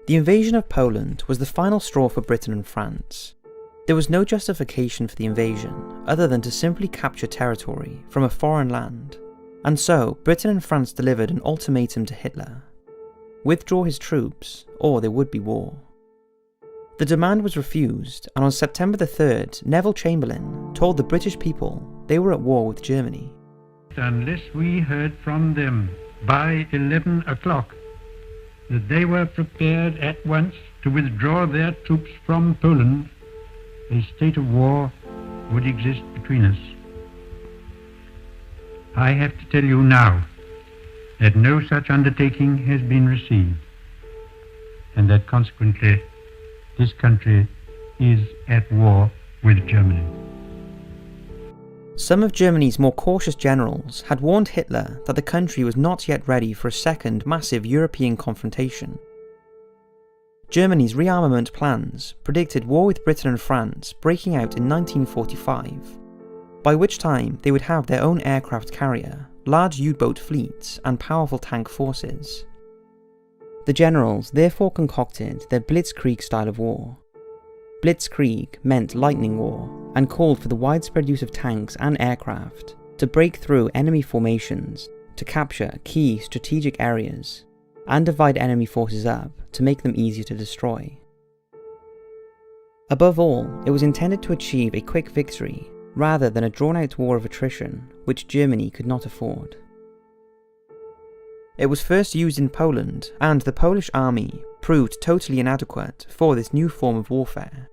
The invasion of Poland was the final straw for Britain and France. There was no justification for the invasion other than to simply capture territory from a foreign land, and so Britain and France delivered an ultimatum to Hitler: withdraw his troops or there would be war. The demand was refused, and on September the 3rd, Neville Chamberlain told the British people they were at war with Germany. Unless we heard from them by 11 o'clock that they were prepared at once to withdraw their troops from Poland, a state of war would exist between us. I have to tell you now that no such undertaking has been received, and that consequently this country is at war with Germany. Some of Germany's more cautious generals had warned Hitler that the country was not yet ready for a second massive European confrontation. Germany's rearmament plans predicted war with Britain and France breaking out in 1945, by which time they would have their own aircraft carrier, large U-boat fleets, and powerful tank forces. The generals therefore concocted their Blitzkrieg style of war. Blitzkrieg meant lightning war, and called for the widespread use of tanks and aircraft to break through enemy formations, to capture key strategic areas, and divide enemy forces up to make them easier to destroy. Above all, it was intended to achieve a quick victory rather than a drawn-out war of attrition which Germany could not afford. It was first used in Poland, and the Polish army proved totally inadequate for this new form of warfare.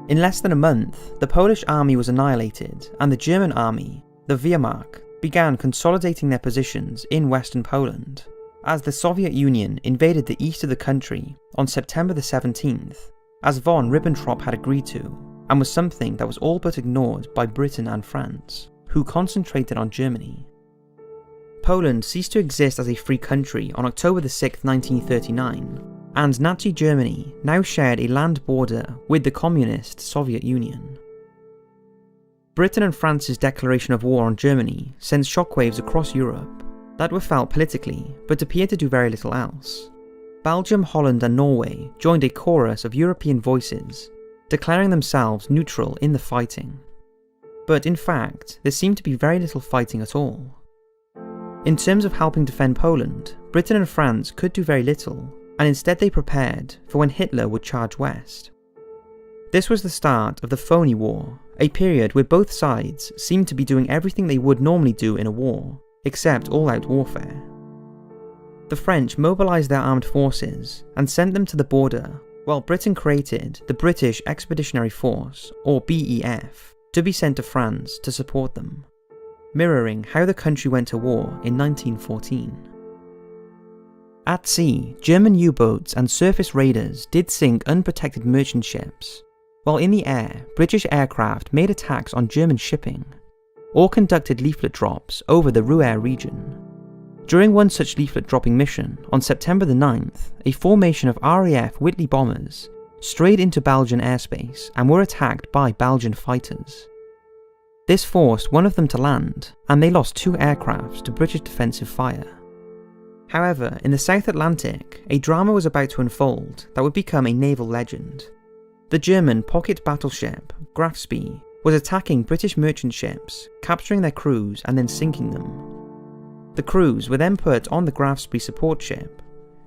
In less than a month, the Polish army was annihilated, and the German army, the Wehrmacht, began consolidating their positions in western Poland, as the Soviet Union invaded the east of the country on September the 17th, as von Ribbentrop had agreed to, and was something that was all but ignored by Britain and France, who concentrated on Germany. Poland ceased to exist as a free country on October the 6th, 1939, and Nazi Germany now shared a land border with the communist Soviet Union. Britain and France's declaration of war on Germany sent shockwaves across Europe that were felt politically but appeared to do very little else. Belgium, Holland and Norway joined a chorus of European voices, declaring themselves neutral in the fighting. But in fact, there seemed to be very little fighting at all. In terms of helping defend Poland, Britain and France could do very little, and instead they prepared for when Hitler would charge west. This was the start of the phony war, a period where both sides seemed to be doing everything they would normally do in a war, except all-out warfare. The French mobilised their armed forces and sent them to the border, while Britain created the British Expeditionary Force, or BEF, to be sent to France to support them, mirroring how the country went to war in 1914. At sea, German U-boats and surface raiders did sink unprotected merchant ships, while in the air, British aircraft made attacks on German shipping, or conducted leaflet drops over the Ruhr region. During one such leaflet dropping mission, on September the 9th, a formation of RAF Whitley bombers strayed into Belgian airspace and were attacked by Belgian fighters. This forced one of them to land, and they lost 2 aircraft to British defensive fire. However, in the South Atlantic, a drama was about to unfold that would become a naval legend. The German pocket battleship, Graf Spee, was attacking British merchant ships, capturing their crews and then sinking them. The crews were then put on the Graf Spee support ship,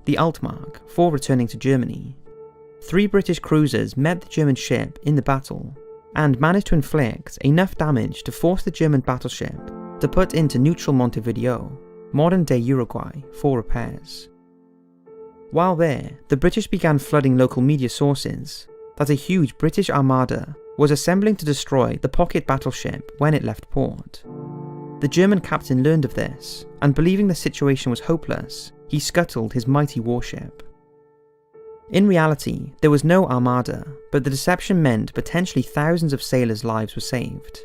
the Altmark, for returning to Germany. 3 British cruisers met the German ship in the battle, and managed to inflict enough damage to force the German battleship to put into neutral Montevideo, modern-day Uruguay, for repairs. While there, the British began flooding local media sources that a huge British armada was assembling to destroy the pocket battleship when it left port. The German captain learned of this, and believing the situation was hopeless, he scuttled his mighty warship. In reality, there was no armada, but the deception meant potentially thousands of sailors' lives were saved.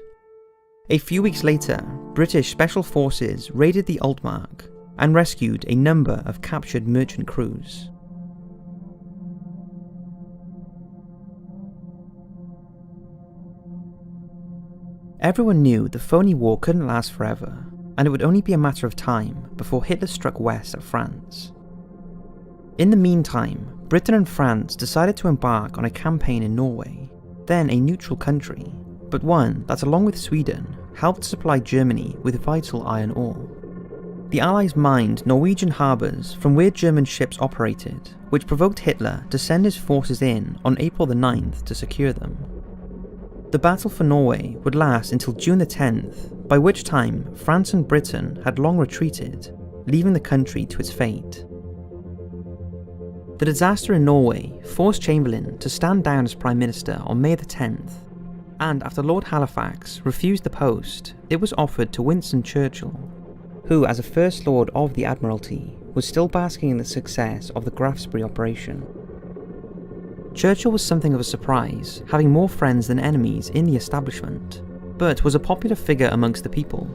A few weeks later, British Special Forces raided the Altmark and rescued a number of captured merchant crews. Everyone knew the phony war couldn't last forever, and it would only be a matter of time before Hitler struck west at France. In the meantime, Britain and France decided to embark on a campaign in Norway, then a neutral country, but one that, along with Sweden, helped supply Germany with vital iron ore. The Allies mined Norwegian harbours from where German ships operated, which provoked Hitler to send his forces in on April the 9th to secure them. The battle for Norway would last until June the 10th, by which time France and Britain had long retreated, leaving the country to its fate. The disaster in Norway forced Chamberlain to stand down as Prime Minister on May the 10th, and after Lord Halifax refused the post, it was offered to Winston Churchill, who, as a First Lord of the Admiralty, was still basking in the success of the Grafsbury operation. Churchill was something of a surprise, having more friends than enemies in the establishment, but was a popular figure amongst the people.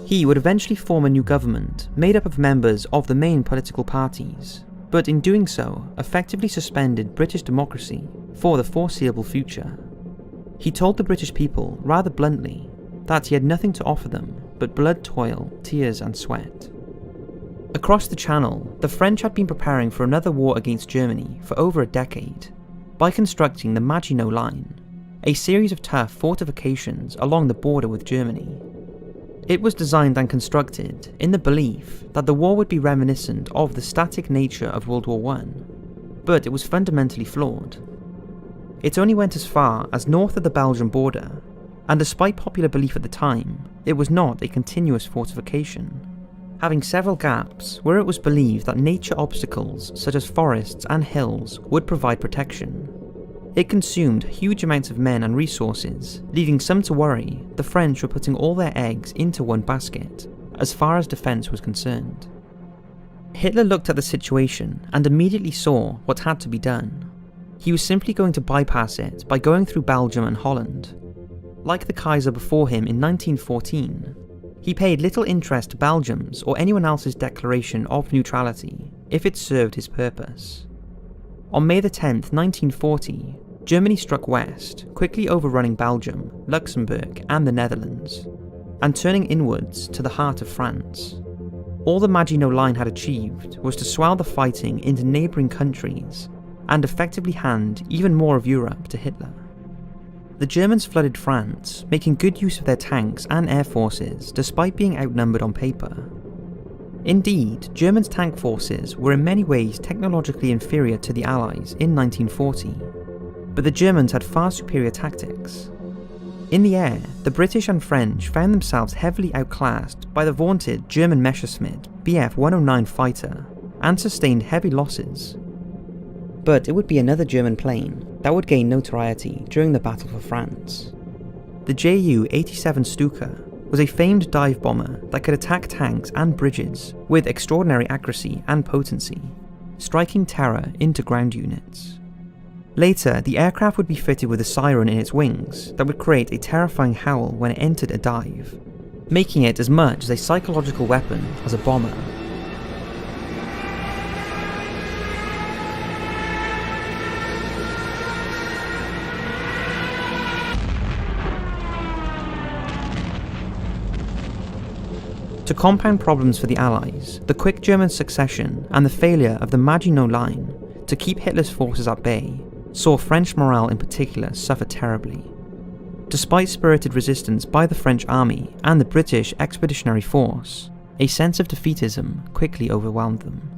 He would eventually form a new government made up of members of the main political parties, but in doing so effectively suspended British democracy for the foreseeable future. He told the British people, rather bluntly, that he had nothing to offer them but blood, toil, tears and sweat. Across the Channel, the French had been preparing for another war against Germany for over a decade by constructing the Maginot Line, a series of tough fortifications along the border with Germany. It was designed and constructed in the belief that the war would be reminiscent of the static nature of World War I, but it was fundamentally flawed. It only went as far as north of the Belgian border, and despite popular belief at the time, it was not a continuous fortification, having several gaps where it was believed that nature obstacles such as forests and hills would provide protection. It consumed huge amounts of men and resources, leaving some to worry the French were putting all their eggs into one basket, as far as defence was concerned. Hitler looked at the situation and immediately saw what had to be done. He was simply going to bypass it by going through Belgium and Holland. Like the Kaiser before him in 1914, he paid little interest to Belgium's or anyone else's declaration of neutrality if it served his purpose. On May the 10th, 1940, Germany struck west, quickly overrunning Belgium, Luxembourg and the Netherlands, and turning inwards to the heart of France. All the Maginot Line had achieved was to swell the fighting into neighbouring countries and effectively hand even more of Europe to Hitler. The Germans flooded France, making good use of their tanks and air forces despite being outnumbered on paper. Indeed, Germany's tank forces were in many ways technologically inferior to the Allies in 1940, but the Germans had far superior tactics. In the air, the British and French found themselves heavily outclassed by the vaunted German Messerschmitt Bf 109 fighter and sustained heavy losses. But it would be another German plane that would gain notoriety during the Battle for France. The Ju-87 Stuka was a famed dive bomber that could attack tanks and bridges with extraordinary accuracy and potency, striking terror into ground units. Later, the aircraft would be fitted with a siren in its wings that would create a terrifying howl when it entered a dive, making it as much as a psychological weapon as a bomber. To compound problems for the Allies, the quick German succession and the failure of the Maginot Line to keep Hitler's forces at bay saw French morale in particular suffer terribly. Despite spirited resistance by the French army and the British Expeditionary Force, a sense of defeatism quickly overwhelmed them.